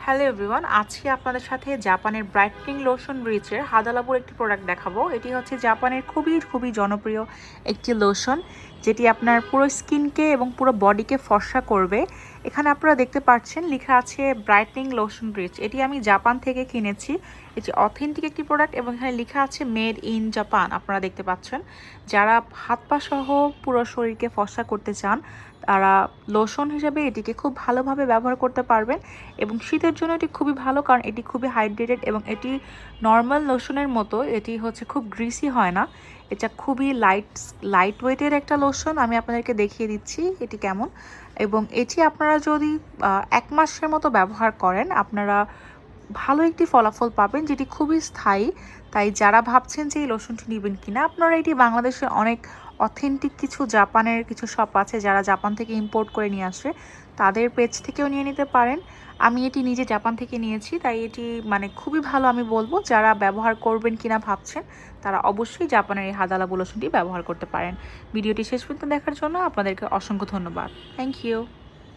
Hello everyone, আজকে আপনাদের সাথে জাপানের ব্রাইটনিং লোশন রিচের হাদালাবুর একটি প্রোডাক্ট দেখাবো। এটি হচ্ছে জাপানের খুবই জনপ্রিয় একটি লোশন, যেটি আপনার পুরো স্কিনকে এবং পুরো বডিকে ফর্সা করবে। এখানে আপনারা দেখতে পাচ্ছেন লেখা আছে ব্রাইটনিং লোশন রিচ। এটি আমি জাপান থেকে কিনেছি। এটি অথেন্টিক একটি প্রোডাক্ট এবং এখানে লেখা আছে মেড ইন জাপান। আপনারা দেখতে পাচ্ছেন, যারা হাত পা সহ পুরো শরীরকে ফর্সা করতে চান তারা লোশন হিসেবে এটিকে খুব ভালোভাবে ব্যবহার করতে পারবেন। এবং শীতের জন্য এটি খুবই ভালো, কারণ এটি খুবই হাইড্রেটেড এবং এটি নর্মাল লোশনের মতো এটি হচ্ছে খুব গ্রিসি হয় না। এটা খুবই লাইট ওয়েটের একটা লোশন। আমি আপনাদেরকে দেখিয়ে দিচ্ছি এটি কেমন। এবং এটি আপনারা যদি 1 মাসের মতো ব্যবহার করেন, আপনারা ভালো একটি ফলাফল পাবেন, যেটি খুবই স্থায়ী। তাই যারা ভাবছেন যে এই লোশনটি নেবেন কিনা, আপনারা এটি বাংলাদেশে অনেক অথেন্টিক কিছু জাপানের কিছু শপ আছে যারা জাপান থেকে ইম্পোর্ট করে নিয়ে আসে, তাদের পেজ থেকেও নিয়ে নিতে পারেন। আমি এটি নিজে জাপান থেকে নিয়েছি, তাই এটি খুবই ভালো আমি বলবো। যারা ব্যবহার করবেন কিনা ভাবছেন তারা অবশ্যই জাপানের এই হাদালাবু লোশনটি ব্যবহার করতে পারেন। ভিডিওটি শেষ পর্যন্ত দেখার জন্য আপনাদেরকে অসংখ্য ধন্যবাদ। Thank you.